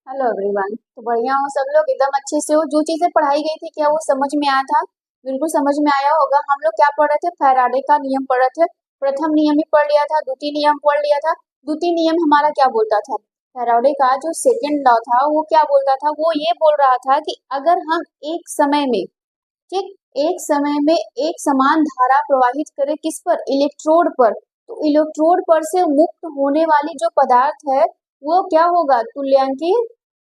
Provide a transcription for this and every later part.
Hello everyone. तो बढ़िया हो सब लोग, एकदम अच्छे से हो। जो चीजें पढ़ाई गई थी क्या वो समझ में आया था? बिल्कुल समझ में आया होगा। हम लोग क्या पढ़ रहे थे? फैराडे का नियम पढ़ रहे थे। प्रथम नियम ही पढ़ लिया था, द्वितीय नियम पढ़ लिया था। द्वितीय नियम हमारा क्या बोलता था? फैराडे का जो सेकेंड लॉ था वो क्या बोलता था? वो ये बोल रहा था कि अगर हम एक समय में, ठीक, एक समय में एक समान धारा प्रवाहित करें किस पर? इलेक्ट्रोड पर। तो इलेक्ट्रोड पर से मुक्त होने वाली जो पदार्थ है वो क्या होगा? तुल्यांकी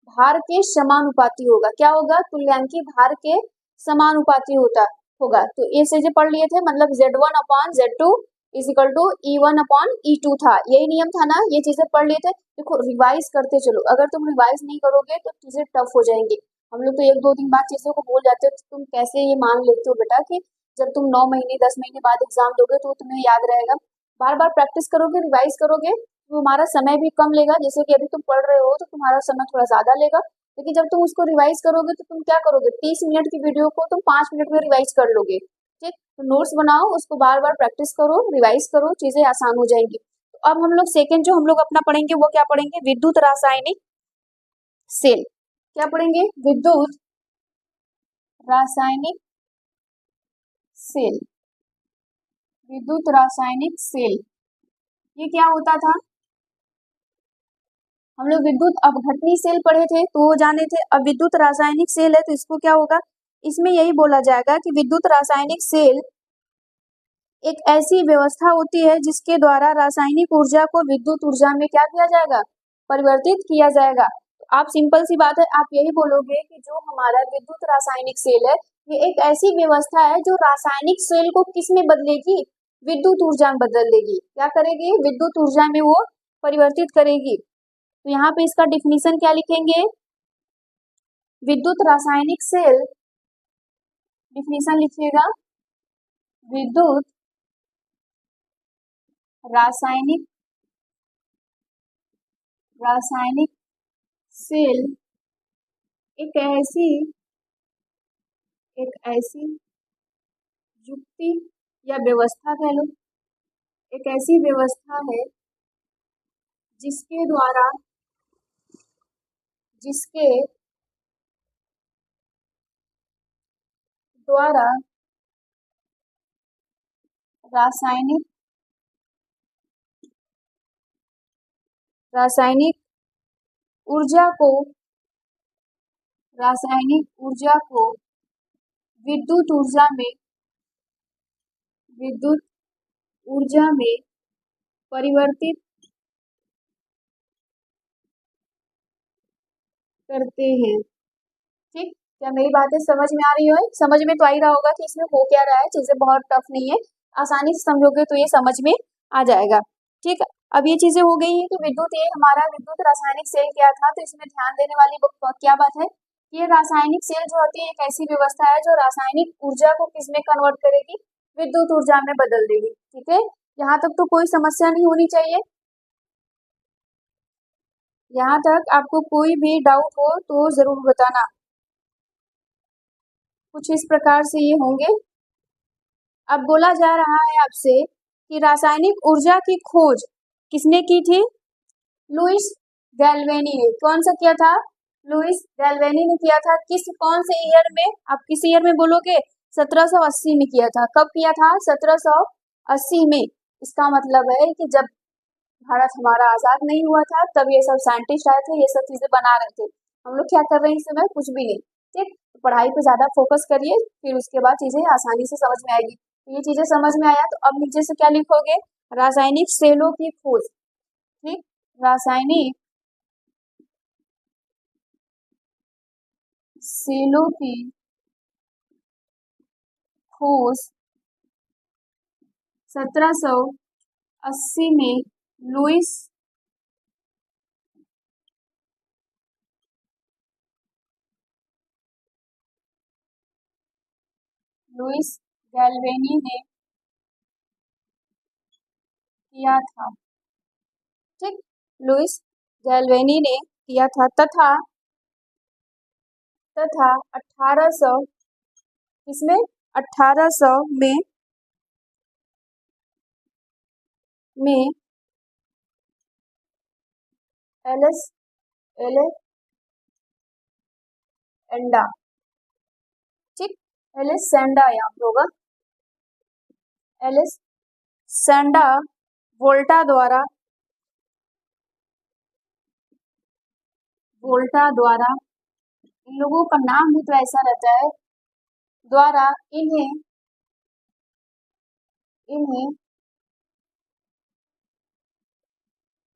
भार के समानुपाती होगा। क्या होगा? तुल्यांकी भार के समानुपाती होता होगा। तो ये चीजें पढ़ लिए थे, मतलब Z1/Z2 is equal to E1/E2 था। यही नियम था ना? ये चीजें पढ़ लिए थे। देखो, रिवाइज करते चलो। अगर तुम रिवाइज नहीं करोगे तो चीजें टफ हो जाएंगी। हम लोग तो एक दो दिन बाद चीजों को भूल जाते हो। तो तुम कैसे ये मान लेते हो बेटा कि जब तुम 9 महीने 10 महीने बाद एग्जाम दोगे तो तुम्हें याद रहेगा? बार बार प्रैक्टिस करोगे, रिवाइज करोगे तो तुम्हारा समय भी कम लेगा। जैसे कि अभी तुम पढ़ रहे हो तो तुम्हारा समय थोड़ा ज्यादा लेगा, लेकिन जब तुम उसको रिवाइज करोगे तो तुम क्या करोगे? 30 मिनट की वीडियो को तुम 5 मिनट में रिवाइज कर लोगे। ठीक, तो नोट्स बनाओ, उसको बार बार प्रैक्टिस करो, रिवाइज करो, चीजें आसान हो जाएंगी। तो अब हम लोग सेकेंड जो हम लोग अपना पढ़ेंगे वो क्या पढ़ेंगे? विद्युत रासायनिक सेल। क्या पढ़ेंगे? विद्युत रासायनिक सेल। विद्युत रासायनिक सेल, ये क्या होता था? हम लोग विद्युत अपघटनी सेल पढ़े थे तो वो जाने थे। अब विद्युत रासायनिक सेल है तो इसको क्या होगा? इसमें यही बोला जाएगा कि विद्युत रासायनिक सेल एक ऐसी व्यवस्था होती है जिसके द्वारा रासायनिक ऊर्जा को विद्युत ऊर्जा में क्या किया जाएगा? परिवर्तित किया जाएगा। तो आप सिंपल सी बात है, आप यही बोलोगे कि जो हमारा विद्युत रासायनिक सेल है ये एक ऐसी व्यवस्था है जो रासायनिक सेल को किस में बदलेगी? विद्युत ऊर्जा में बदल देगी। क्या करेगी? विद्युत ऊर्जा में वो परिवर्तित करेगी। तो यहाँ पे इसका डिफिनीशन क्या लिखेंगे? विद्युत रासायनिक सेल, डिफिनीशन लिखिएगा। विद्युत रासायनिक रासायनिक सेल एक ऐसी युक्ति या व्यवस्था कह लो, एक ऐसी व्यवस्था है जिसके द्वारा जिसके द्वारा रासायनिक रासायनिक ऊर्जा को रासायनिक ऊर्जा को विद्युत ऊर्जा में विद्युत ऊर्जा में परिवर्तित करते हैं। ठीक, क्या मेरी बातें समझ में आ रही है? समझ में तो आ ही रहा होगा कि इसमें हो क्या रहा है। चीजें बहुत टफ नहीं है, आसानी से समझोगे तो ये समझ में आ जाएगा। ठीक है, अब ये चीजें हो गई है कि विद्युत, ये हमारा विद्युत रासायनिक सेल क्या था। तो इसमें ध्यान देने वाली क्या बात है? ये रासायनिक सेल जो होती है एक ऐसी व्यवस्था है जो रासायनिक ऊर्जा को किस में कन्वर्ट करेगी? विद्युत ऊर्जा में बदल देगी। ठीक है, यहाँ तक तो कोई समस्या नहीं होनी चाहिए। यहाँ तक आपको कोई भी डाउट हो तो जरूर बताना। कुछ इस प्रकार से ये होंगे। अब बोला जा रहा है आपसे कि रासायनिक ऊर्जा की खोज किसने की थी? लुइस गैल्वेनी ने। कौन सा किया था? लुइस गैल्वेनी ने किया था। कौन से ईयर में? आप किस ईयर में बोलोगे? 1780 में किया था। कब किया था? 1780 में। इसका मतलब है कि जब भारत हमारा आजाद नहीं हुआ था तब ये सब साइंटिस्ट आए थे, ये सब चीजें बना रहे थे। हम लोग क्या कर रहे हैं इस समय? कुछ भी नहीं। ठीक, तो पढ़ाई पे ज्यादा फोकस करिए, फिर उसके बाद चीजें आसानी से समझ में आएगी। तो ये चीजें समझ में आया तो अब नीचे से क्या लिखोगे? रासायनिक सेलों की खोज। ठीक, रासायनिक सेलों की खोज 1780 में लुइस लुइस गैल्वेनी ने किया था। ठीक, लुइस गैल्वेनी ने किया था तथा तथा 1800, इसमें 1800 में एलएस एंडा, ठीक। एलिस सेंडा यहाँ पे होगा, एलिस सेंडा वोल्टा द्वारा इन लोगों का नाम भी तो ऐसा रहता है, द्वारा इन्हें इन्हें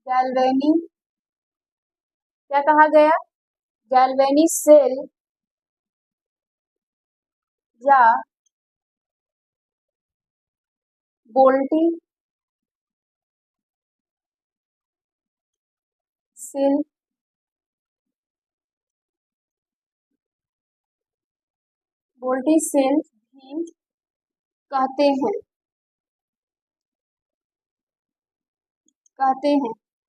गैल्वेनी क्या कहा गया, गैल्वेनी सेल या बोल्टी सेल भी कहते हैं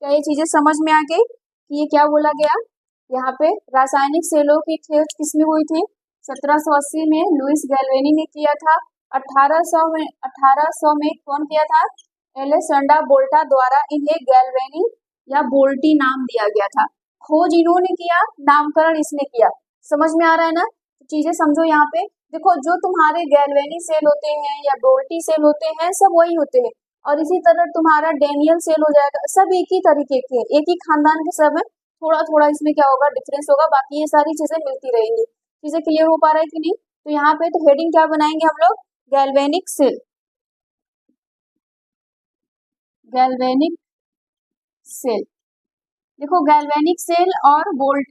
क्या ये चीजें समझ में आ गई कि ये क्या बोला गया। यहाँ पे रासायनिक सेलों की खोज किसमें हुई थी, 1780 में लुइस गैल्वेनी ने किया था। 1800 में कौन किया था, एलेक्जेंडर बोल्टा द्वारा इन्हें गैल्वेनी या बोल्टी नाम दिया गया था। खोज इन्होंने किया, नामकरण इसने किया। समझ में आ रहा है ना, चीजें समझो। यहाँ पे देखो, जो तुम्हारे गैल्वेनी सेल होते हैं या बोल्टी सेल होते हैं, सब वही होते हैं। और इसी तरह तुम्हारा डेनियल सेल हो जाएगा, सब एक ही तरीके के, एक ही खानदान के सब है। थोड़ा थोड़ा इसमें क्या होगा, डिफरेंस होगा, बाकी ये सारी चीजें मिलती रहेंगी। चीजें क्लियर हो पा रहा है कि नहीं। तो यहाँ पे तो हेडिंग क्या बनाएंगे हम लोग, गैल्वेनिक सेल, गैल्वेनिक सेल। देखो, गैल्वेनिक सेल और बोल्ट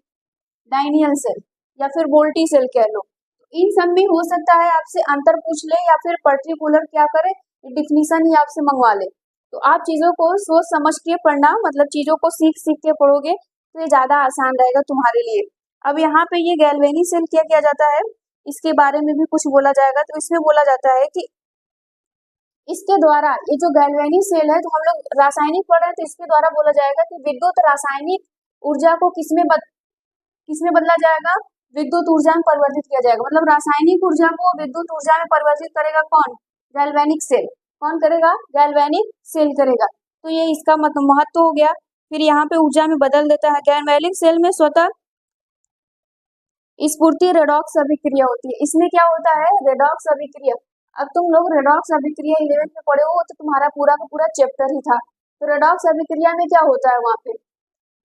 डाइनियल सेल या फिर बोल्टी सेल कह लो, इन सब में हो सकता है आपसे अंतर पूछ ले या फिर पर्टिकुलर क्या करे, डिफिनीशन ही आपसे मंगवा ले। तो आप चीजों को सोच समझ के पढ़ना, मतलब चीजों को सीख सीख के पढ़ोगे तो ये ज्यादा आसान रहेगा तुम्हारे लिए। अब यहाँ पे ये गैल्वेनी सेल क्या किया जाता है, इसके बारे में भी कुछ बोला जाएगा। तो इसमें बोला जाता है कि इसके द्वारा, ये जो गैल्वेनी सेल है, तो हम लोग रासायनिक पढ़ रहे हैं, तो इसके द्वारा बोला जाएगा कि विद्युत रासायनिक ऊर्जा को किसमें बदला जाएगा, विद्युत ऊर्जा में परिवर्तित किया जाएगा। मतलब रासायनिक ऊर्जा को विद्युत ऊर्जा में परिवर्तित करेगा कौन, गैल्वेनिक सेल। कौन करेगा, गैल्वेनिक सेल करेगा। तो ये इसका मतलब महत्व हो गया। फिर यहाँ पे ऊर्जा में बदल देता है। गैल्वेनिक सेल में स्वतः स्फूर्ति रेडॉक्स अभिक्रिया होती है। इसमें क्या होता है, रेडॉक्स अभिक्रिया। अब तुम लोग रेडॉक्स अभिक्रिया 11th में पढ़े हो, तो तुम्हारा पूरा का पूरा चैप्टर ही था। तो रेडॉक्स अभिक्रिया में क्या होता है, वहां पे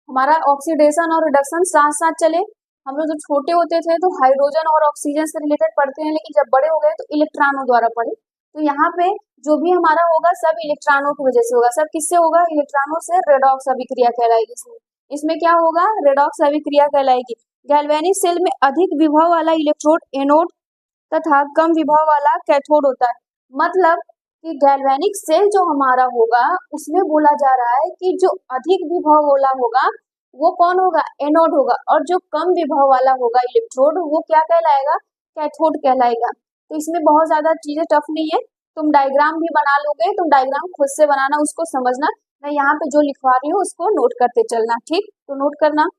हमारा ऑक्सीडेशन और रिडक्शन साथ साथ चले। हम लोग जब छोटे होते थे तो हाइड्रोजन और ऑक्सीजन से रिलेटेड पढ़ते हैं, लेकिन जब बड़े हो गए तो इलेक्ट्रॉनों द्वारा पढ़े। तो यहाँ पे जो भी हमारा होगा सब इलेक्ट्रॉनों की वजह से होगा। सब किससे होगा, इलेक्ट्रॉनों से रेडॉक्स अभिक्रिया कहलाएगी। इसमें क्या होगा, रेडॉक्स अभिक्रिया कहलाएगी। गैल्वेनिक सेल में अधिक विभव वाला इलेक्ट्रोड एनोड तथा कम विभव वाला कैथोड होता है। मतलब कि गैल्वेनिक सेल जो हमारा होगा, उसमें बोला जा रहा है कि जो अधिक विभव वाला होगा वो कौन होगा, एनोड होगा, और जो कम विभव वाला होगा इलेक्ट्रोड, वो क्या कहलाएगा, कैथोड कहलाएगा। तो इसमें बहुत ज्यादा चीजें टफ नहीं है, तुम डायग्राम भी बना लोगे, तुम डायग्राम खुद से बनाना, उसको समझना। मैं यहाँ पे जो लिखवा रही हूँ उसको नोट करते चलना, ठीक। तो नोट करना।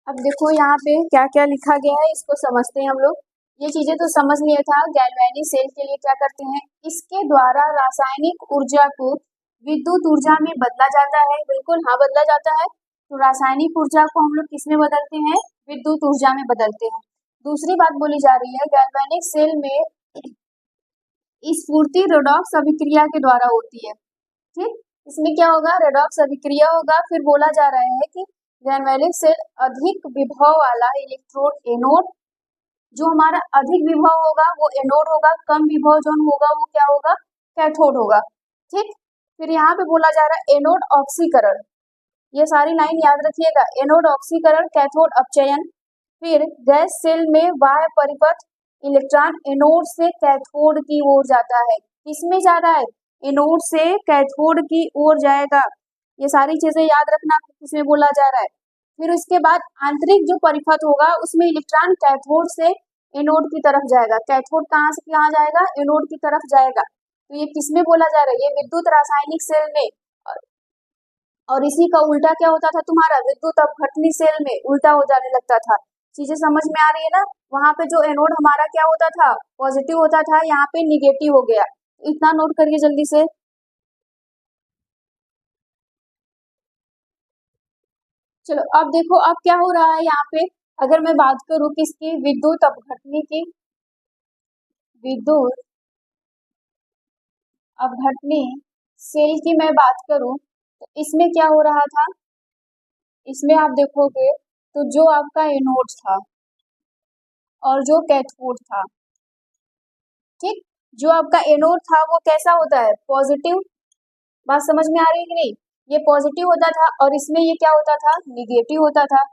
अब देखो यहाँ पे क्या क्या लिखा गया है, इसको समझते हैं हम लोग। ये चीजें तो समझ लिया था। गैल्वेनिक सेल के लिए क्या करते हैं, इसके द्वारा रासायनिक ऊर्जा को विद्युत ऊर्जा में बदला जाता है। बिल्कुल हाँ, बदला जाता है। तो रासायनिक ऊर्जा को हम लोग किसमें बदलते हैं, विद्युत ऊर्जा में बदलते हैं। दूसरी बात बोली जा रही है, गैल्वेनिक सेल में स्फूर्ति रेडॉक्स अभिक्रिया के द्वारा होती है, ठीक। इसमें क्या होगा, रेडॉक्स अभिक्रिया होगा। फिर बोला जा रहा है कि गैल्वेनिक सेल अधिक विभव वाला इलेक्ट्रोड एनोड, जो हमारा अधिक विभव होगा वो एनोड होगा, कम विभव जो होगा वो क्या होगा, कैथोड होगा, ठीक। फिर यहाँ पे बोला जा रहा है एनोड ऑक्सीकरण, ये सारी लाइन याद रखिएगा, एनोड ऑक्सीकरण, कैथोड अपचयन। फिर गैस सेल में बाह्य परिपथ इलेक्ट्रॉन एनोड से कैथोड की ओर जाता है। किसमें जा रहा है, एनोड से कैथोड की ओर जाएगा। ये सारी चीजें याद रखना, किसमें बोला जा रहा है। फिर उसके बाद आंतरिक जो परिपथ होगा उसमें इलेक्ट्रॉन कैथोड से एनोड की तरफ जाएगा। कैथोड कहाँ से कहाँ जाएगा, एनोड की तरफ जाएगा। तो ये किसमें बोला जा रहा है, ये विद्युत रासायनिक सेल में। और इसी का उल्टा क्या होता था तुम्हारा, विद्युत अपघटनी सेल में उल्टा हो जाने लगता था। चीजें समझ में आ रही है ना। वहां पे जो एनोड हमारा क्या होता था, पॉजिटिव होता था, यहाँ पे निगेटिव हो गया। इतना नोट करिए जल्दी से। चलो अब देखो अब क्या हो रहा है यहाँ पे। अगर मैं बात करूँ किसकी, विद्युत अपघटनी की, विद्युत अपघटनी सेल की मैं बात करूँ तो इसमें क्या हो रहा था, इसमें आप देखोगे तो जो आपका एनोड था और जो कैथोड था, ठीक, जो आपका एनोड था वो कैसा होता है, पॉजिटिव। बात समझ में आ रही है कि नहीं, ये पॉजिटिव होता था और इसमें ये क्या होता था, निगेटिव होता था,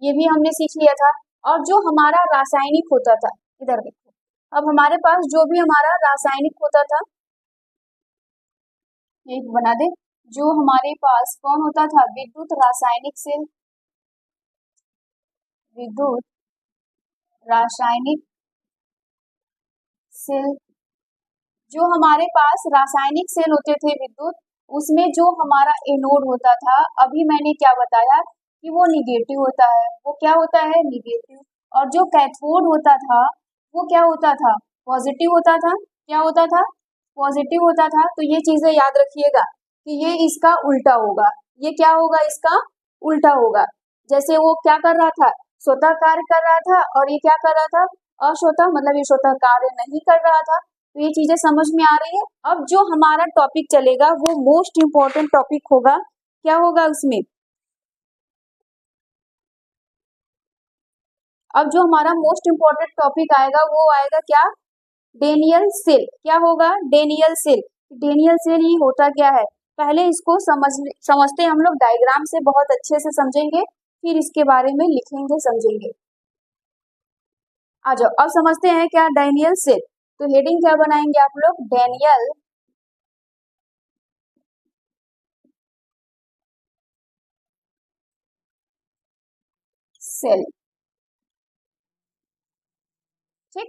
ये भी हमने सीख लिया था। और जो हमारा रासायनिक होता था, इधर देखो, अब हमारे पास जो भी हमारा रासायनिक होता था, एक बना दे, जो हमारे पास कौन होता था, विद्युत रासायनिक सेल, विद्युत रासायनिक सेल, जो हमारे पास रासायनिक सेल होते थे विद्युत, उसमें जो हमारा एनोड होता था, अभी मैंने क्या बताया कि वो निगेटिव होता है, वो क्या होता है, निगेटिव। और जो कैथोड होता था वो क्या होता था, पॉजिटिव होता था, क्या होता था, पॉजिटिव होता था। तो ये चीजें याद रखिएगा कि ये इसका उल्टा होगा, ये क्या होगा, इसका उल्टा होगा। जैसे वो क्या कर रहा था, स्वतः कार्य कर रहा था, और ये क्या कर रहा था, अस्वतः, मतलब ये स्वतः कार्य नहीं कर रहा था। तो ये चीजें समझ में आ रही है। अब जो हमारा टॉपिक चलेगा वो मोस्ट इम्पोर्टेंट टॉपिक होगा, क्या होगा उसमें, अब जो हमारा मोस्ट इम्पोर्टेंट टॉपिक आएगा वो आएगा क्या, डेनियल सेल। क्या होगा, डेनियल सेल। डेनियल सेल ये होता क्या है, पहले इसको समझते हम लोग डायग्राम से, बहुत अच्छे से समझेंगे, फिर इसके बारे में लिखेंगे, समझेंगे। आ जाओ अब समझते हैं क्या डेनियल सेल। तो हेडिंग क्या बनाएंगे आप लोग, डेनियल सेल, ठीक।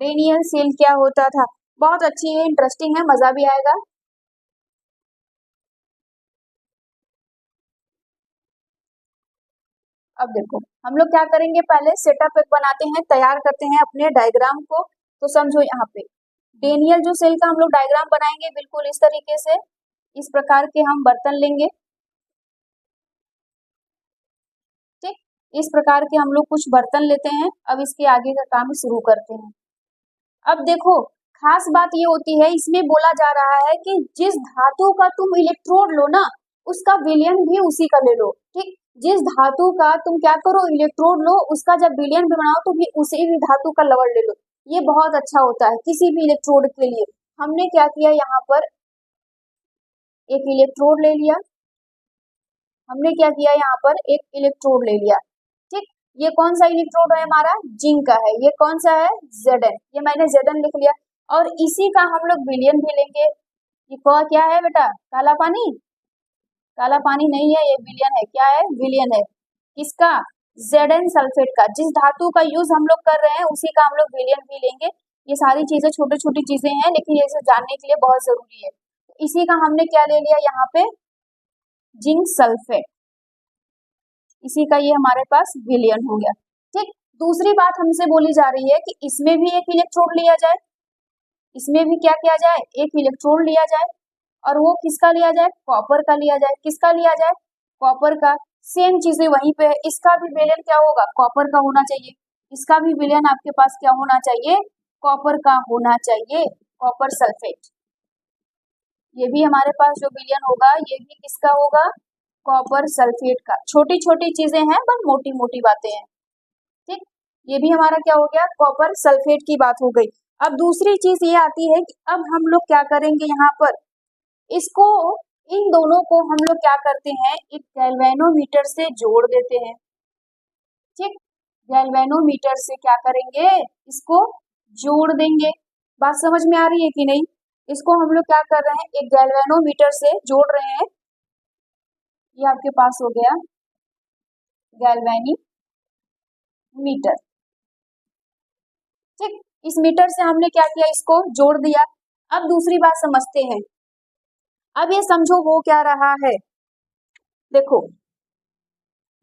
डेनियल सेल क्या होता था, बहुत अच्छी है, इंटरेस्टिंग है, मजा भी आएगा। अब देखो हम लोग क्या करेंगे, पहले सेटअप एक बनाते हैं, तैयार करते हैं अपने डायग्राम को। तो समझो यहाँ पे डेनियल जो सेल का हम लोग डायग्राम बनाएंगे बिल्कुल इस तरीके से, इस प्रकार के हम बर्तन लेंगे, ठीक, इस प्रकार के हम लोग कुछ बर्तन लेते हैं। अब इसके आगे का काम शुरू करते हैं। अब देखो खास बात ये होती है, इसमें बोला जा रहा है कि जिस धातु का तुम इलेक्ट्रोड लो ना, उसका विलयन भी उसी का ले लो, ठीक। जिस धातु का तुम क्या करो, इलेक्ट्रोड लो, उसका जब विलयन भी बनाओ तो भी उसी भी धातु का लवण ले लो। ये बहुत अच्छा होता है किसी भी इलेक्ट्रोड के लिए। हमने क्या किया, यहाँ पर एक इलेक्ट्रोड ले लिया, हमने क्या किया, यहाँ पर एक इलेक्ट्रोड ले लिया, ठीक। ये कौन सा इलेक्ट्रोड है, हमारा जिंक का है। ये कौन सा है, Zn, ये मैंने Zn लिख लिया। और इसी का हम लोग विलयन भी लेंगे। ये क्या है बेटा, काला पानी, काला पानी नहीं है, ये विलयन है, क्या है, विलयन है, किसका, Zn सल्फेट का। जिस धातु का यूज हम लोग कर रहे हैं उसी का हम लोग विलयन भी लेंगे। ये सारी चीजें छोटी छोटी चीजें हैं, लेकिन ये सब जानने के लिए बहुत जरूरी है। इसी का हमने क्या ले लिया यहाँ पे, जिंक सल्फेट, इसी का ये हमारे पास विलयन हो गया, ठीक। दूसरी बात हमसे बोली जा रही है कि इसमें भी एक इलेक्ट्रोड लिया जाए, इसमें भी क्या किया जाए, एक इलेक्ट्रोड लिया जाए। और वो किसका लिया जाए, कॉपर का लिया जाए, किसका लिया जाए, कॉपर का। सेम चीजें वहीं पे है, इसका भी विलयन क्या होगा, कॉपर का होना चाहिए। इसका भी विलयन आपके पास क्या होना चाहिए, कॉपर का होना चाहिए, कॉपर सल्फेट। ये भी हमारे पास जो विलयन होगा ये भी किसका होगा, कॉपर सल्फेट का। छोटी छोटी चीजें हैं पर मोटी मोटी बातें हैं, ठीक। ये भी हमारा क्या हो गया, कॉपर सल्फेट की बात हो गई। अब दूसरी चीज ये आती है कि अब हम लोग क्या करेंगे, यहाँ पर इसको, इन दोनों को हम लोग क्या करते हैं, एक गैल्वेनोमीटर से जोड़ देते हैं, ठीक। गैल्वेनोमीटर से क्या करेंगे, इसको जोड़ देंगे। बात समझ में आ रही है कि नहीं, इसको हम लोग क्या कर रहे हैं, एक गैल्वेनोमीटर से जोड़ रहे हैं। ये आपके पास हो गया गैल्वेनिक मीटर, ठीक। इस मीटर से हमने क्या किया, इसको जोड़ दिया। अब दूसरी बात समझते हैं। अब ये समझो हो क्या रहा है, देखो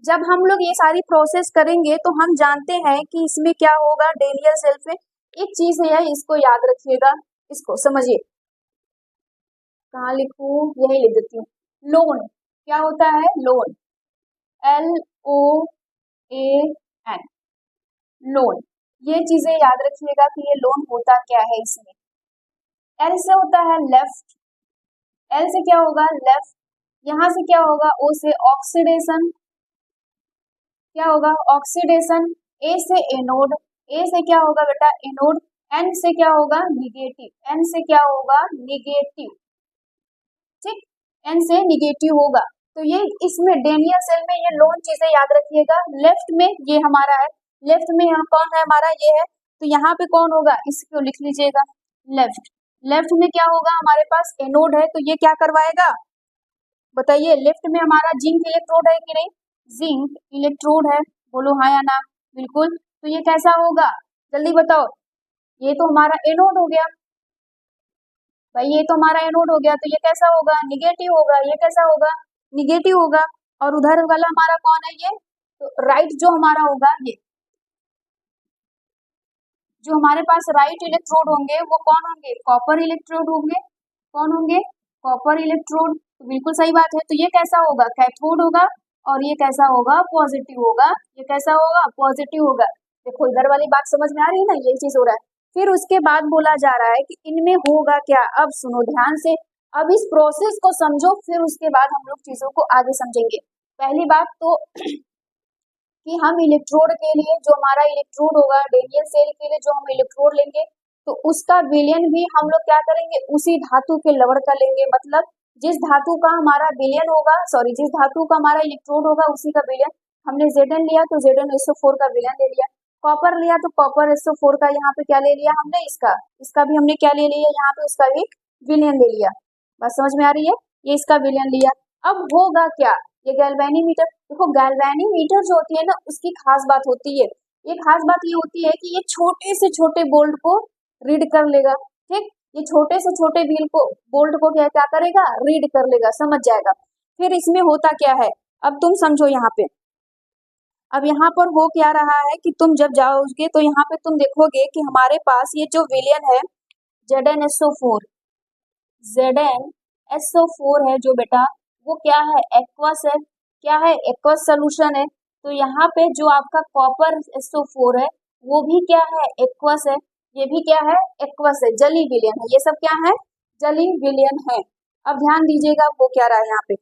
जब हम लोग ये सारी प्रोसेस करेंगे तो हम जानते हैं कि इसमें क्या होगा, डेनियल सेल में एक चीज है, इसको याद रखिएगा, इसको समझिए। कहाँ लिखूं, यही लिख देती हूँ, लोन, क्या होता है, लोन, LOAN, लोन। ये चीजें याद रखिएगा कि ये लोन होता क्या है। इसमें L से होता है लेफ्ट, L से क्या होगा लेफ्ट, यहाँ से क्या होगा O से ऑक्सीडेशन, क्या होगा ऑक्सीडेशन, A से एनोड, A से क्या होगा बेटा एनोड, N से क्या होगा निगेटिव, N से क्या होगा निगेटिव, ठीक, N से निगेटिव होगा। तो ये इसमें डेनियल सेल में ये लोन चीजें याद रखिएगा। लेफ्ट में ये हमारा है, लेफ्ट में यहाँ कौन है हमारा ये है, तो यहाँ पे कौन होगा इसको लिख लीजिएगा लेफ्ट। लेफ्ट में क्या होगा हमारे पास एनोड है, तो ये क्या करवाएगा बताइए, लेफ्ट में हमारा जिंक इलेक्ट्रोड है कि नहीं, जिंक इलेक्ट्रोड है, बोलो हाँ या ना, बिल्कुल। तो ये कैसा होगा जल्दी बताओ, ये तो हमारा एनोड हो गया भाई, ये तो हमारा एनोड हो गया, तो ये कैसा होगा निगेटिव होगा, ये कैसा होगा निगेटिव होगा। और उधर वाला हमारा कौन है ये, तो राइट जो हमारा होगा ये, जो हमारे पास राइट इलेक्ट्रोड होंगे वो कौन होंगे कॉपर इलेक्ट्रोड होंगे, कौन होंगे कॉपर इलेक्ट्रोड, तो बिल्कुल सही बात है। तो ये कैसा होगा कैथोड होगा, और ये कैसा होगा पॉजिटिव होगा, ये कैसा होगा पॉजिटिव होगा। देखो इधर वाली बात समझ में आ रही है ना, यही चीज हो रहा है। फिर उसके बाद बोला जा रहा है कि इनमें होगा क्या, अब सुनो ध्यान से, अब इस प्रोसेस को समझो, फिर उसके बाद हम लोग चीजों को आगे समझेंगे। पहली बात तो कि हम इलेक्ट्रोड के लिए जो हमारा इलेक्ट्रोड होगा, डेनियल सेल के लिए जो हम इलेक्ट्रोड लेंगे, तो उसका विलयन भी हम लोग क्या करेंगे उसी धातु के लवण का लेंगे, मतलब जिस धातु का हमारा विलयन होगा, सॉरी जिस धातु का हमारा इलेक्ट्रोड होगा उसी का विलयन। हमने Zn लिया तो Zn-SO4 का विलयन ले लिया, कॉपर लिया तो कॉपर SO4 का यहाँ पे क्या ले लिया हमने, इसका भी हमने क्या ले लिया यहाँ पे, उसका भी विलयन ले लिया। बात समझ में आ रही है, ये इसका विलयन लिया। अब होगा क्या, ये गैल्वेनीमीटर, देखो गैल्वेनीमीटर जो होती है ना उसकी खास बात होती है, ये खास बात ये होती है कि ये छोटे से छोटे बोल्ट को रीड कर लेगा, ठीक, ये छोटे से छोटे बोल्ट को क्या क्या करेगा रीड कर लेगा, समझ जाएगा। फिर इसमें होता क्या है, अब तुम समझो यहाँ पे, अब यहाँ पर हो क्या रहा है कि तुम जब जाओगे तो यहाँ पे तुम देखोगे कि हमारे पास ये जो विलयन है Zn-SO4, Zn-SO4 है जो बेटा वो क्या है एक्वस है, क्या है एक्वस सोल्यूशन है। तो यहाँ पे जो आपका कॉपर SO4 है वो भी क्या है एक्वस है, ये भी क्या है एक्वस है, जली विलयन है, ये सब क्या है जली विलयन है। अब ध्यान दीजिएगा वो क्या रहा है यहाँ पे,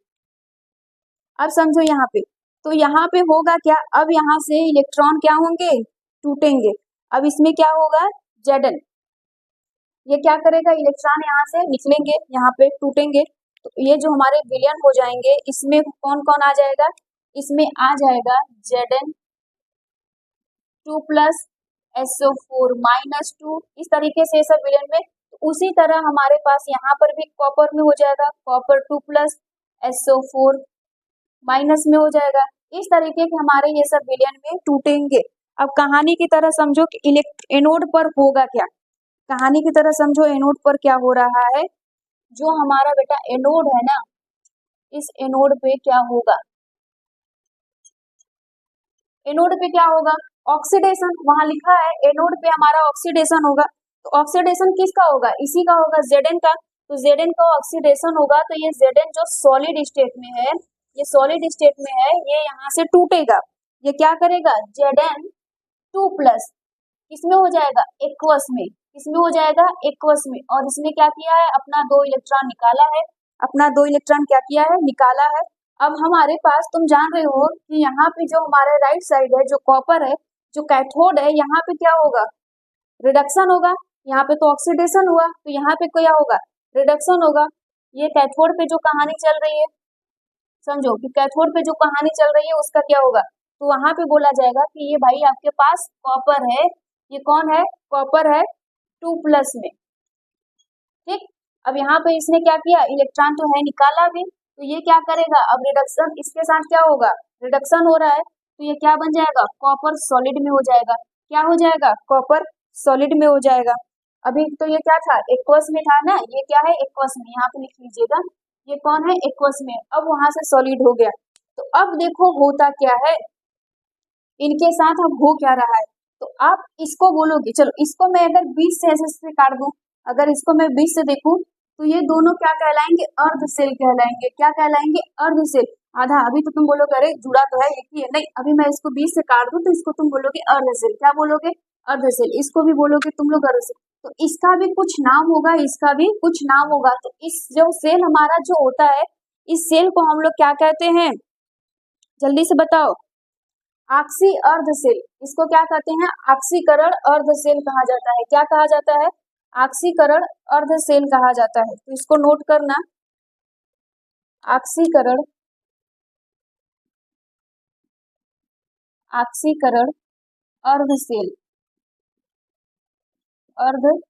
अब समझो यहाँ पे, तो यहाँ पे होगा क्या, अब यहाँ से इलेक्ट्रॉन क्या होंगे टूटेंगे। अब इसमें क्या होगा Zn, ये क्या करेगा इलेक्ट्रॉन यहाँ से निकलेंगे, यहाँ पे टूटेंगे, तो ये जो हमारे विलयन हो जाएंगे इसमें कौन कौन आ जाएगा, इसमें आ जाएगा Zn2 प्लस SO4 माइनस 2, इस तरीके से सब विलयन में। तो उसी तरह हमारे पास यहाँ पर भी कॉपर में हो जाएगा कॉपर 2 प्लस SO4 माइनस में हो जाएगा, इस तरीके के हमारे ये सब विलयन में टूटेंगे। अब कहानी की तरह समझो कि एनोड पर होगा क्या, कहानी की तरह समझो एनोड पर क्या हो रहा है, जो हमारा बेटा एनोड है ना, इस एनोड पे क्या होगा, एनोड पे क्या होगा ऑक्सीडेशन, वहां लिखा है एनोड पे हमारा ऑक्सीडेशन होगा, तो ऑक्सीडेशन किसका होगा इसी का होगा Zn का, तो Zn का ऑक्सीडेशन होगा, तो ये Zn जो सॉलिड स्टेट में है, ये सॉलिड स्टेट में है, ये यहाँ से टूटेगा, ये क्या करेगा Zn2 प्लस किसमें हो जाएगा एक्वस में, किसमें हो जाएगा एक्वस में, और इसमें क्या किया है अपना 2 इलेक्ट्रॉन निकाला है, अपना 2 इलेक्ट्रॉन क्या किया है निकाला है। अब हमारे पास तुम जान रहे हो कि यहाँ पे जो हमारे राइट साइड है जो कॉपर है जो कैथोड है, यहाँ पे क्या होगा रिडक्शन होगा, यहाँ पे तो ऑक्सीडेशन हुआ, तो यहाँ पे क्या होगा रिडक्शन होगा। ये कैथोड पे जो कहानी चल रही है, समझो कि कैथोड पे जो कहानी चल रही है उसका क्या होगा, तो वहां पे बोला जाएगा कि ये भाई आपके पास कॉपर है, ये कौन है कॉपर है 2 प्लस में, ठीक। अब यहाँ पे इसने क्या किया इलेक्ट्रॉन तो है निकाला भी, तो ये क्या करेगा अब रिडक्शन, इसके साथ क्या होगा रिडक्शन हो रहा है, तो ये क्या बन जाएगा कॉपर सॉलिड में हो जाएगा, क्या हो जाएगा कॉपर सॉलिड में हो जाएगा। अभी तो ये क्या था एक्वस में था ना, ये क्या है एक्वस में, यहाँ पे लिख लीजिएगा ये कौन है एक्वस में, अब वहां से सॉलिड हो गया। तो अब देखो होता क्या है, इनके साथ अब हो क्या रहा है, तो आप इसको बोलोगे, चलो इसको मैं अगर 20 से ऐसे काट दूं, अगर इसको मैं 20 से देखूं तो ये दोनों क्या कहलाएंगे अर्ध सेल कहलाएंगे, क्या कहलाएंगे अर्ध सेल। आधा। अभी तो तुम बोलोगे अरे जुड़ा तो है, एक ही है। नहीं, अभी मैं इसको 20 से काट दूं तो इसको तुम बोलोगे अर्ध सेल। क्या बोलोगे? अर्ध सेल। इसको भी बोलोगे तुम लोग अर्ध सेल। तो इसका भी कुछ नाम होगा, इसका भी कुछ नाम होगा। तो इस जो सेल हमारा जो होता है, इस सेल को हम लोग क्या कहते हैं? जल्दी से बताओ। आक्सी अर्ध सेल। इसको क्या कहते हैं? आक्सीकरण अर्ध सेल कहा जाता है। क्या कहा जाता है? आक्सीकरण अर्ध सेल कहा जाता है। तो इसको नोट करना, आक्सीकरण, आक्सीकरण अर्ध सेल, अर्ध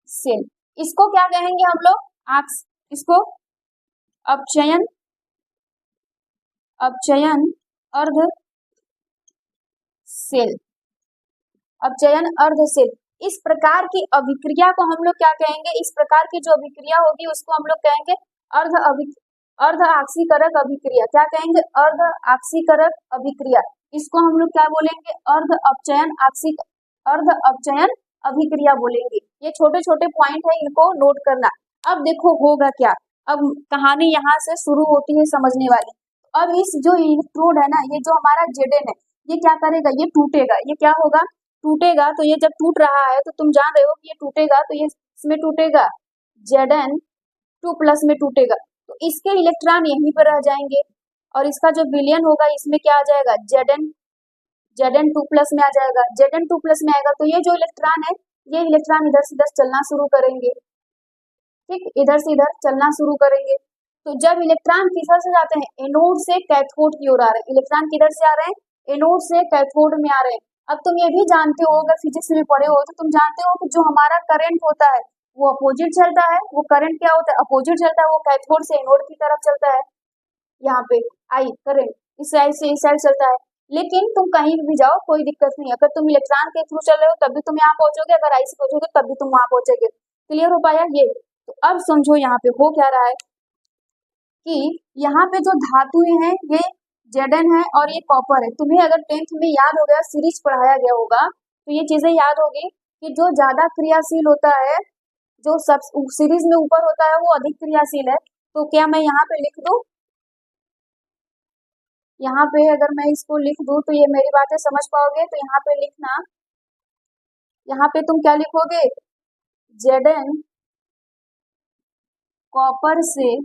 सेल। इसको क्या कहेंगे हम लोग? इसको अपचयन, अपचयन अर्ध सेल, अपचयन अर्ध सेल। इस प्रकार की अभिक्रिया को हम लोग क्या कहेंगे? इस प्रकार की जो अभिक्रिया होगी उसको हम लोग कहेंगे अर्ध आक्सीकरक अभिक्रिया। क्या कहेंगे? अर्ध आक्सीकरक अभिक्रिया। इसको हम लोग क्या बोलेंगे? अर्ध अपचयन अभिक्रिया बोलेंगे। ये छोटे छोटे पॉइंट है, इनको नोट करना। अब देखो होगा क्या। अब कहानी यहाँ से शुरू होती है समझने वाली। अब इस जो इलेक्ट्रोड है ना, ये जो हमारा Zn है, ये क्या करेगा? ये टूटेगा। ये क्या होगा? टूटेगा। तो ये जब टूट रहा है तो तुम जान रहे हो कि ये टूटेगा, तो ये इसमें टूटेगा, Zn2+ में टूटेगा। तो इसके इलेक्ट्रॉन यहीं पर रह जाएंगे और इसका जो विलयन होगा इसमें क्या आ जाएगा? Zn2+ में आ जाएगा। Zn2+ में आएगा तो ये जो इलेक्ट्रॉन है, ये इलेक्ट्रॉन इधर से इधर चलना शुरू करेंगे। ठीक, इधर से इधर चलना शुरू करेंगे। तो जब इलेक्ट्रॉन किधर से जाते हैं? एनोड से कैथोड की ओर आ रहे हैं। इलेक्ट्रॉन किधर से आ रहे हैं? एनोड से कैथोड में आ रहे हैं। अब तुम ये भी जानते हो, अगर फिजिक्स में पढ़े हो तो तुम जानते हो कि जो हमारा करंट होता है वो अपोजिट चलता है। वो करंट क्या होता है? अपोजिट चलता है। वो कैथोड से एनोड की तरफ चलता है। यहाँ पे आई करंट इस साइड से इस साइड चलता है। लेकिन तुम कहीं भी जाओ कोई दिक्कत नहीं। अगर तुम इलेक्ट्रॉन के थ्रू चल रहे हो तब भी तुम यहाँ पहुंचोगे, अगर आई से पहुंचोगे तब भी तुम वहां पहुंचोगे। क्लियर हो पाया ये? तो अब समझो यहाँ पे हो क्या रहा है कि यहाँ पे जो धातुएं हैं ये Zn है और ये कॉपर है। तुम्हें अगर 10th में याद हो गया, सीरीज पढ़ाया गया होगा तो ये चीजें याद होगी कि जो ज्यादा क्रियाशील होता है, जो सब सीरीज में ऊपर होता है वो अधिक क्रियाशील है। तो क्या मैं यहाँ पे लिख दूं? यहाँ पे अगर मैं इसको लिख दूं तो ये मेरी बातें समझ पाओगे? तो यहाँ पे लिखना, यहाँ पे तुम क्या लिखोगे? Zn कॉपर से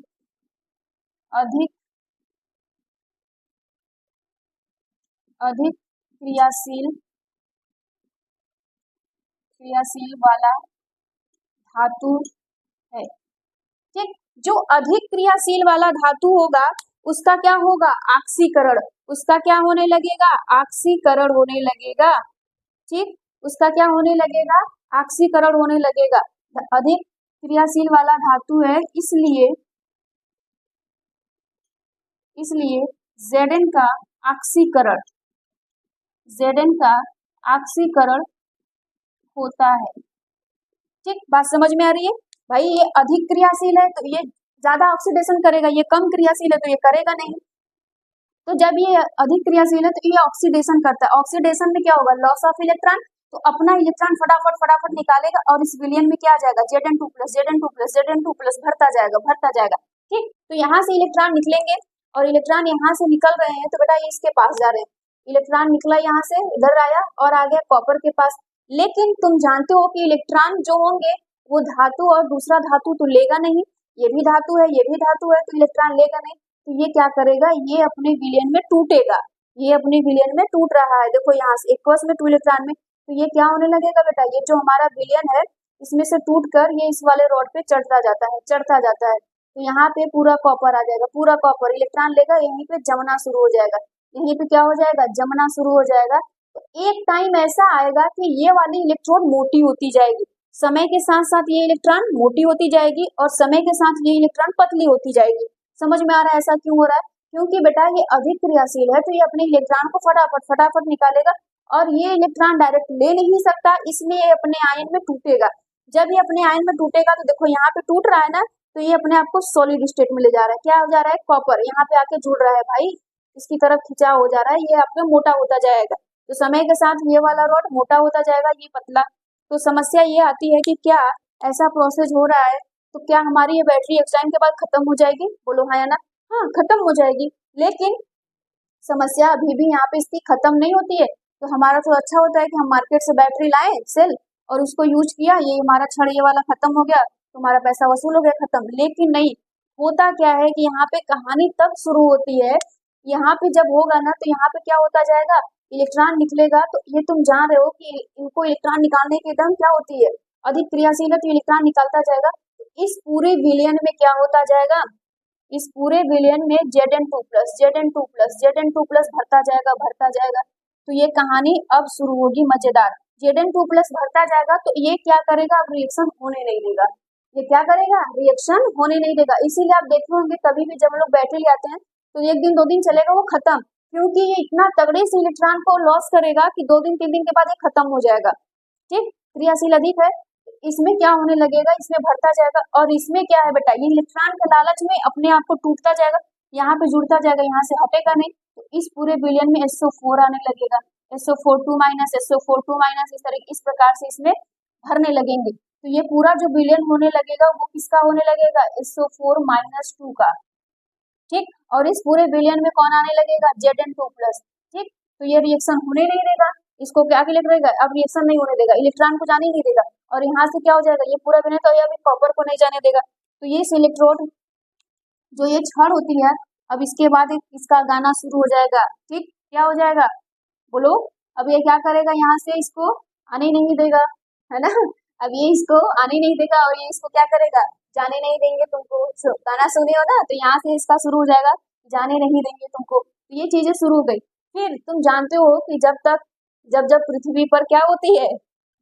अधिक क्रियाशील वाला धातु है। ठीक, जो अधिक क्रियाशील वाला धातु होगा उसका क्या होगा? आक्सीकरण। उसका क्या होने लगेगा? आक्सीकरण होने लगेगा। ठीक, उसका क्या होने लगेगा? आक्सीकरण होने लगेगा। अधिक क्रियाशील वाला धातु है, इसलिए Zn का आक्सीकरण, Zn का आक्सीकरण होता है। ठीक, बात समझ में आ रही है? भाई ये अधिक क्रियाशील है तो ये ज्यादा ऑक्सीडेशन करेगा, ये कम क्रियाशील है तो ये करेगा नहीं। तो जब ये अधिक क्रियाशील है तो ये ऑक्सीडेशन करता है। ऑक्सीडेशन में क्या होगा? Loss of electron. तो अपना इलेक्ट्रॉन फटाफट निकालेगा और इस विलयन में क्या आ जाएगा? Zn2+ भरता जाएगा। ठीक, तो यहाँ से इलेक्ट्रॉन निकलेंगे और इलेक्ट्रॉन यहाँ से निकल रहे हैं तो बेटा ये इसके पास जा रहे हैं। इलेक्ट्रॉन निकला यहाँ से, इधर आया और आ गया कॉपर के पास। लेकिन तुम जानते हो कि इलेक्ट्रॉन जो होंगे वो धातु और दूसरा धातु तो लेगा नहीं। ये भी धातु है, ये भी धातु है, तो इलेक्ट्रॉन लेगा नहीं। तो ये क्या करेगा? ये अपने विलयन में टूटेगा। ये अपने विलयन में टूट रहा है। देखो यहाँ से एक्वस में 2 इलेक्ट्रॉन में, तो ये क्या होने लगेगा बेटा? ये जो हमारा विलयन है इसमें से टूट कर ये इस वाले रॉड पे चढ़ता जाता है। तो यहाँ पे पूरा कॉपर आ जाएगा। पूरा कॉपर इलेक्ट्रॉन लेगा, यहीं पे जमना शुरू हो जाएगा। यहीं पे क्या हो जाएगा? जमना शुरू हो जाएगा। तो एक टाइम ऐसा आएगा कि ये वाली इलेक्ट्रोड मोटी होती जाएगी। समय के साथ साथ ये इलेक्ट्रॉन मोटी होती जाएगी और समय के साथ ये इलेक्ट्रॉन पतली होती जाएगी। समझ में आ रहा है ऐसा क्यों हो रहा है? क्योंकि बेटा ये अधिक क्रियाशील है तो ये अपने इलेक्ट्रॉन को फटाफट निकालेगा और ये इलेक्ट्रॉन डायरेक्ट ले नहीं सकता, इसलिए ये अपने आयन में टूटेगा। जब ये अपने आयन में टूटेगा तो देखो यहाँ पे टूट रहा है ना, तो ये अपने आप को सॉलिड स्टेट में ले जा रहा है। क्या हो जा रहा है? कॉपर यहाँ पे आके जुड़ रहा है भाई, इसकी तरफ खिंचाव हो जा रहा है। ये आपका मोटा होता जाएगा। तो समय के साथ ये वाला रॉड मोटा होता जाएगा, ये पतला। तो समस्या ये आती है कि क्या ऐसा प्रोसेस हो रहा है तो क्या हमारी ये बैटरी एक टाइम के बाद खत्म हो जाएगी? बोलो हाँ या ना। हाँ खत्म हो जाएगी। लेकिन समस्या अभी भी यहाँ पे इसकी खत्म नहीं होती है। तो हमारा तो अच्छा होता है कि हम मार्केट से बैटरी लाए सेल और उसको यूज किया, ये हमारा छड़ ये वाला खत्म हो गया, तो हमारा पैसा वसूल हो गया, खत्म। लेकिन नहीं, होता क्या है कि यहाँ पे कहानी तब शुरू होती है, यहाँ पे जब होगा ना तो यहाँ पे क्या होता जाएगा, इलेक्ट्रॉन निकलेगा। तो ये तुम जान रहे हो कि इनको इलेक्ट्रॉन निकालने की दम क्या होती है, अधिक क्रियाशील है तो इलेक्ट्रॉन निकालता जाएगा। तो इस पूरे विलयन में क्या होता जाएगा, इस पूरे विलयन में Zn2 plus Zn2 plus Zn2 plus भरता जाएगा भरता जाएगा। तो ये कहानी अब शुरू होगी मजेदार। Zn2 प्लस भरता जाएगा तो ये क्या करेगा, अब रिएक्शन होने नहीं देगा। ये क्या करेगा, रिएक्शन होने नहीं देगा। इसीलिए आप देखे होंगे कभी भी जब हम लोग बैटरी आते हैं तो एक दिन दो दिन चलेगा वो खत्म, क्योंकि ये इतना तगड़े से इलेक्ट्रॉन को लॉस करेगा कि दो दिन तीन दिन के बाद ये खत्म हो जाएगा। ठीक, क्रियाशील अधिक है, इसमें क्या होने लगेगा, इसमें भरता जाएगा। और इसमें क्या है बेटा, ये इलेक्ट्रॉन के लालच में अपने आप को टूटता जाएगा, यहाँ पे जुड़ता जाएगा, यहाँ से हटेगा नहीं। तो इस पूरे विलयन में SO4 आने लगेगा, SO4 माइनस SO4 माइनस, इस प्रकार से इसमें भरने लगेंगे। तो ये पूरा जो विलयन होने लगेगा वो किसका होने लगेगा, SO4 माइनस 2 का। ठीक, और इस पूरे विलयन में कौन आने लगेगा, Zn2 प्लस। ठीक, तो ये रिएक्शन होने नहीं देगा, इसको क्या के लिए रहेगा, अब रिएक्शन नहीं होने देगा, इलेक्ट्रॉन को जाने ही नहीं देगा। और यहाँ से क्या हो जाएगा, ये पूरा विलयन तो अभी कॉपर को नहीं जाने देगा। तो ये इलेक्ट्रोड जो ये छड़ होती है, अब इसके बाद इसका गाना शुरू हो जाएगा। ठीक, क्या हो जाएगा बोलो, अब ये क्या करेगा, यहाँ से इसको आने नहीं देगा, है ना। अब ये इसको आने नहीं देगा और ये इसको क्या करेगा, जाने नहीं देंगे तुमको। गाना सुने हो ना, तो यहाँ से इसका शुरू हो जाएगा, जाने नहीं देंगे तुमको। तो ये चीजें शुरू हो गई। फिर तुम जानते हो कि जब जब पृथ्वी पर क्या होती है,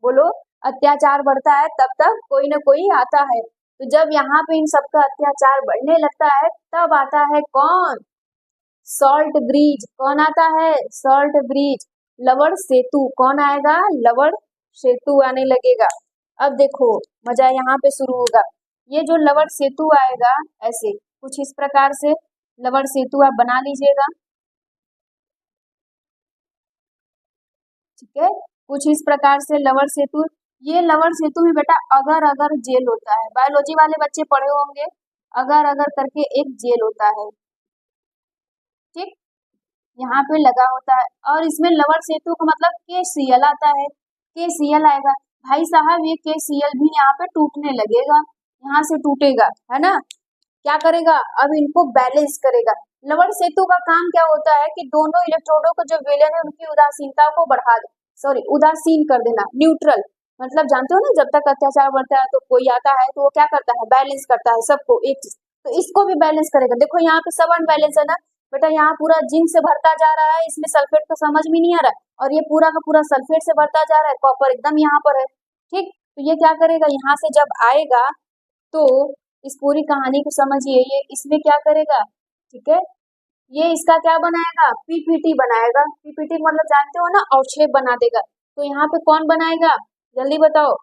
बोलो, अत्याचार बढ़ता है, तब तक कोई ना कोई आता है। तो जब यहाँ पे इन सबका अत्याचार बढ़ने लगता है तब आता है कौन, सॉल्ट ब्रिज। कौन आता है, सॉल्ट ब्रिज, लवण सेतु। कौन आएगा, लवण सेतु आने लगेगा। अब देखो मजा यहाँ पे शुरू होगा। ये जो लवण सेतु आएगा, ऐसे कुछ इस प्रकार से लवण सेतु आप बना लीजिएगा। ठीक है, कुछ इस प्रकार से लवण सेतु। ये लवण सेतु में बेटा अगर अगर जेल होता है, बायोलॉजी वाले बच्चे पढ़े होंगे, अगर अगर करके एक जेल होता है। ठीक, यहाँ पे लगा होता है और इसमें लवण सेतु का मतलब KCl आता है, KCl आएगा। भाई साहब ये KCl भी यहाँ पे टूटने लगेगा, यहाँ से टूटेगा, है ना। क्या करेगा, अब इनको बैलेंस करेगा। लवण सेतु का काम क्या होता है कि दोनों इलेक्ट्रोडों को जो विलयन है उनकी उदासीनता को बढ़ा दे, उदासीन कर देना, न्यूट्रल। मतलब जानते हो ना, जब तक अत्याचार बढ़ता है तो कोई आता है तो वो क्या करता है, बैलेंस करता है सबको एक चीज। तो इसको भी बैलेंस करेगा। देखो यहाँ पे सब अनबैलेंस है ना बेटा, यहाँ पूरा जिंक से भरता जा रहा है, इसमें सल्फेट तो समझ में नहीं आ रहा है, और ये पूरा का पूरा सल्फेट से भरता जा रहा है, कॉपर एकदम यहाँ पर है। ठीक, तो ये क्या करेगा, यहाँ से जब आएगा तो इस पूरी कहानी को समझिए, ये इसमें क्या करेगा, ठीक है, ये इसका क्या बनाएगा, PPT बनाएगा। PPT मतलब जानते हो ना, अवक्षेप बना देगा। तो यहाँ पे कौन बनाएगा, जल्दी बताओ,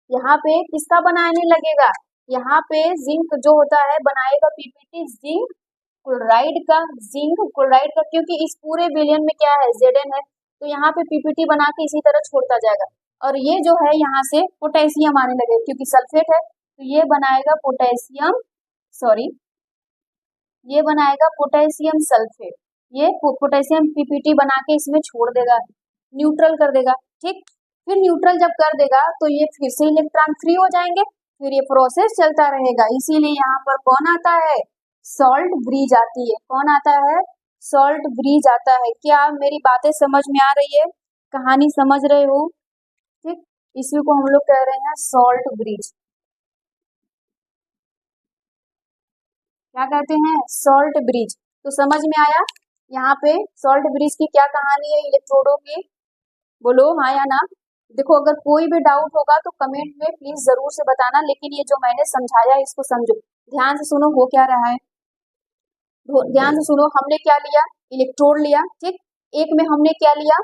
यहाँ पे किसका बनाने लगेगा, यहाँ पे जिंक जो होता है बनाएगा PPT, जिंक क्लोराइड का, क्योंकि इस पूरे विलयन में क्या है, Zn है। तो यहाँ पे PPT बना के इसी तरह छोड़ता जाएगा। और ये जो है यहाँ से पोटेशियम आने लगे, क्योंकि सल्फेट है तो ये बनाएगा पोटेशियम, ये बनाएगा पोटेशियम सल्फेट। ये पोटेशियम PPT बना के इसमें छोड़ देगा, न्यूट्रल कर देगा। ठीक, फिर न्यूट्रल जब कर देगा तो ये फिर से इलेक्ट्रॉन फ्री हो जाएंगे, फिर ये प्रोसेस चलता रहेगा। इसीलिए यहाँ पर कौन आता है, सॉल्ट ब्रिज आती है। कौन आता है, सॉल्ट ब्रिज आता है। क्या मेरी बातें समझ में आ रही है, कहानी समझ रहे हो। ठीक, इसी को हम लोग कह रहे हैं सॉल्ट ब्रिज। क्या कहते हैं, सॉल्ट ब्रिज। तो समझ में आया यहाँ पे सॉल्ट ब्रिज की क्या कहानी है इलेक्ट्रोडों की, बोलो हाँ या ना। देखो अगर कोई भी डाउट होगा तो कमेंट में प्लीज जरूर से बताना, लेकिन ये जो मैंने समझाया इसको समझो, ध्यान से सुनो हो क्या रहा है, ध्यान से सुनो। हमने क्या लिया, इलेक्ट्रोड लिया। ठीक, एक में हमने क्या लिया,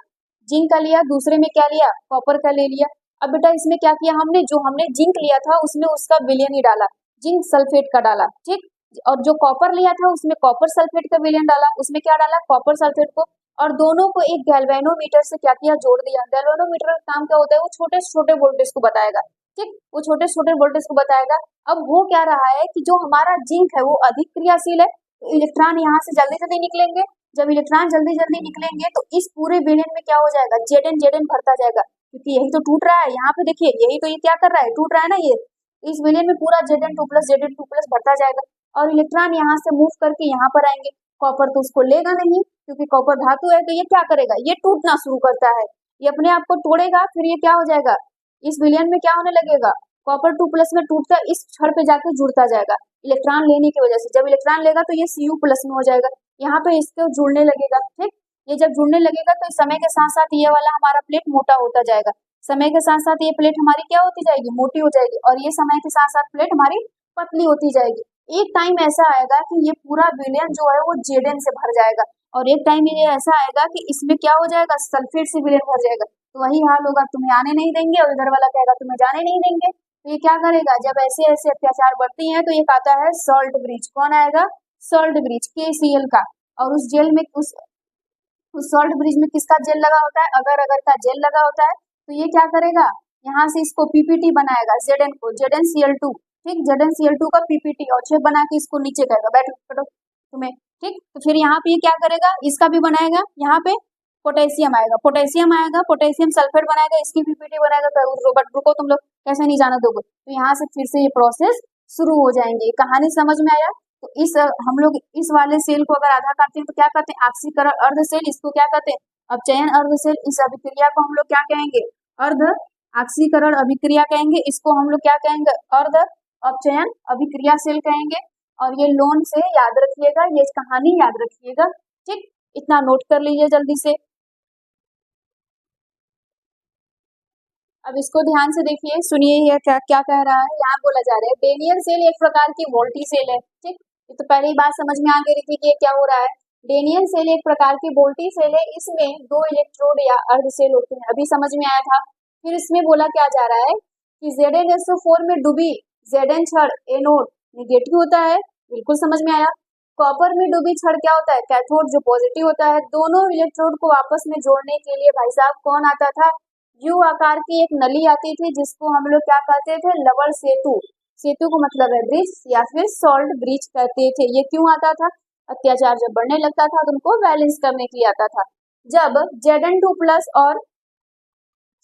जिंक का लिया, दूसरे में क्या लिया, कॉपर का ले लिया। अब बेटा इसमें क्या किया हमने, जो हमने जिंक लिया था उसमें उसका विलयन ही डाला, जिंक सल्फेट का डाला। ठीक, और जो कॉपर लिया था उसमें कॉपर सल्फेट का विलयन डाला, उसमें क्या डाला, कॉपर सल्फेट को, और दोनों को एक गैल्वेनोमीटर से क्या किया, जोड़ दिया। गैल्वेनोमीटर का काम क्या होता है, वो छोटे छोटे वोल्टेज को बताएगा। ठीक, वो छोटे छोटे वोल्टेज को बताएगा। अब हो क्या रहा है कि जो हमारा जिंक है वो अधिक क्रियाशील है तो इलेक्ट्रॉन यहाँ से जल्दी जल्दी निकलेंगे। जब इलेक्ट्रॉन जल्दी जल्दी निकलेंगे तो इस पूरे विलेन में क्या हो जाएगा, जेड एन भरता जाएगा, क्योंकि यही तो टूट रहा है। यहाँ पे देखिए, यही तो ये क्या कर रहा है, टूट रहा है ना ये। इस विलेन में पूरा जेड एन टू प्लस भरता जाएगा और इलेक्ट्रॉन यहाँ से मूव करके यहाँ पर आएंगे। कॉपर तो उसको लेगा नहीं, क्योंकि कॉपर धातु है, तो ये क्या करेगा, ये टूटना शुरू करता है। ये अपने आप को तोड़ेगा, फिर ये क्या हो जाएगा, इस विलियन में क्या होने लगेगा, कॉपर 2+ में टूटकर इस क्षण पे जाकर जुड़ता जाएगा इलेक्ट्रॉन लेने की वजह से। जब इलेक्ट्रॉन लेगा तो ये Cu+ में हो जाएगा, यहाँ पे इसको जुड़ने लगेगा। ठीक, ये जब जुड़ने लगेगा तो समय के साथ साथ ये वाला हमारा प्लेट मोटा होता जाएगा। समय के साथ साथ ये प्लेट हमारी क्या होती जाएगी, मोटी हो जाएगी, और ये समय के साथ साथ प्लेट हमारी पतली होती जाएगी। एक टाइम ऐसा आएगा कि ये पूरा विलियन जो है वो जेडेन से भर जाएगा, और एक टाइम ये ऐसा आएगा कि इसमें क्या हो जाएगा, सल्फेट से विलियन भर जाएगा। तो वही हाल होगा, तुम्हें आने नहीं देंगे, और इधर वाला कहेगा तुम्हें जाने नहीं देंगे। तो ये क्या करेगा, जब ऐसे ऐसे अत्याचार बढ़ती हैं तो एक आता है सॉल्ट ब्रिज। कौन आएगा, सॉल्ट ब्रिज, KCl का। और उस जेल में उस सॉल्ट ब्रिज में किसका जेल लगा होता है, अगर अगर का जेल लगा होता है। तो ये क्या करेगा, यहाँ से इसको PPT बनाएगा, Zn को, ZnCl2। ठीक, ZnCl2 का PPT और शेप बना के इसको नीचे करेगा, बैठो तुम्हें। ठीक, तो फिर यहाँ पे क्या करेगा, इसका भी बनाएगा, यहाँ पे पोटेशियम आएगा, पोटेशियम सल्फेट बनाएगा, इसकी PPT बनाएगा। बट रुको तुम लोग, कैसे नहीं जाना दोगे। तो यहाँ से फिर से ये प्रोसेस शुरू हो जाएंगे। कहानी समझ में आया। तो इस हम लोग इस वाले सेल को अगर आधा काटते हैं तो क्या कहते हैं, ऑक्सीकरण अर्ध सेल। इसको क्या कहते हैं, अपचयन अर्ध सेल। इस अभिक्रिया को हम लोग क्या कहेंगे, अर्ध ऑक्सीकरण अभिक्रिया कहेंगे। इसको हम लोग क्या कहेंगे, अर्ध अपचयन अभिक्रिया सेल कहेंगे। और ये लोन से याद रखिएगा, ये कहानी याद रखिएगा। ठीक, इतना नोट कर लीजिए जल्दी से। अब इसको ध्यान से देखिए, सुनिए ये क्या क्या कह रहा है। यहाँ बोला जा रहा है डेनियल सेल एक प्रकार की वोल्टी सेल है। ठीक, ये तो पहले ही बात समझ में आ गई थी कि ये क्या हो रहा है। डेनियल सेल एक प्रकार की वोल्टी सेल है, इसमें 2 इलेक्ट्रोड या अर्ध सेल होते हैं, अभी समझ में आया था। फिर इसमें बोला क्या जा रहा है कि ZnSO4 में डूबी Zn छड़ एनोड निगेटिव होता है, बिल्कुल समझ में आया। कॉपर में डूबी छड़ क्या होता है, कैथोड जो पॉजिटिव होता है। दोनों इलेक्ट्रोड को आपस में जोड़ने के लिए भाई साहब कौन आता था, यू आकार की एक नली आती थी, जिसको हम लोग क्या कहते थे, लवण सेतु। सेतु को मतलब है ब्रिज या फिर सॉल्ट ब्रिज कहते थे। ये क्यों आता था, अत्याचार जब बढ़ने लगता था तो उनको बैलेंस करने के लिए आता था। जब Zn2+ और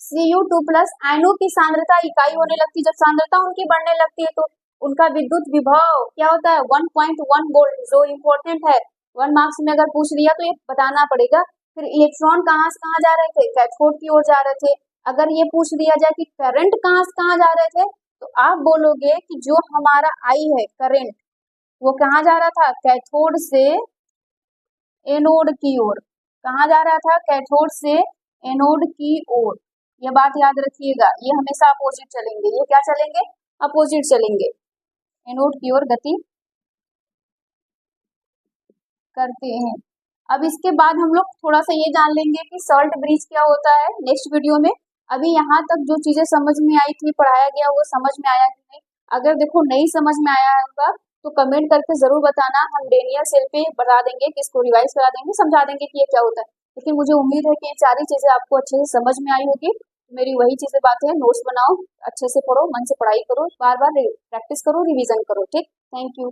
Cu2+ आयनों की सांद्रता इकाई होने लगती, जब सांद्रता उनकी बढ़ने लगती है तो उनका विद्युत विभव क्या होता है, 1.1 वोल्ट, जो इम्पोर्टेंट है। 1 मार्क्स में अगर पूछ लिया तो ये बताना पड़ेगा। फिर इलेक्ट्रॉन कहाँ से कहाँ जा रहे थे, कैथोड की ओर जा रहे थे। अगर ये पूछ दिया जाए कि करंट कहाँ से कहाँ जा रहे थे, तो आप बोलोगे कि जो हमारा आई है करंट, वो कहाँ जा रहा था, कैथोड से एनोड की ओर। कहाँ जा रहा था, कैथोड से एनोड की ओर। ये बात याद रखिएगा, ये हमेशा अपोजिट चलेंगे। ये क्या चलेंगे, अपोजिट चलेंगे, एनोड की ओर गति करते हैं। अब इसके बाद हम लोग थोड़ा सा ये जान लेंगे कि सॉल्ट ब्रिज क्या होता है नेक्स्ट वीडियो में। अभी यहाँ तक जो चीजें समझ में आई थी, पढ़ाया गया, वो समझ में आया कि नहीं। अगर देखो नहीं समझ में आया होगा तो कमेंट करके जरूर बताना, हम डेनियल सेल पे बता देंगे कि इसको रिवाइज करा देंगे, समझा देंगे कि ये क्या होता है। लेकिन मुझे उम्मीद है कि ये सारी चीजें आपको अच्छे से समझ में आई होगी। मेरी वही चीजें बातें हैं, नोट्स बनाओ, अच्छे से पढ़ो, मन से पढ़ाई करो, बार बार प्रैक्टिस करो, रिविजन करो। ठीक, थैंक यू।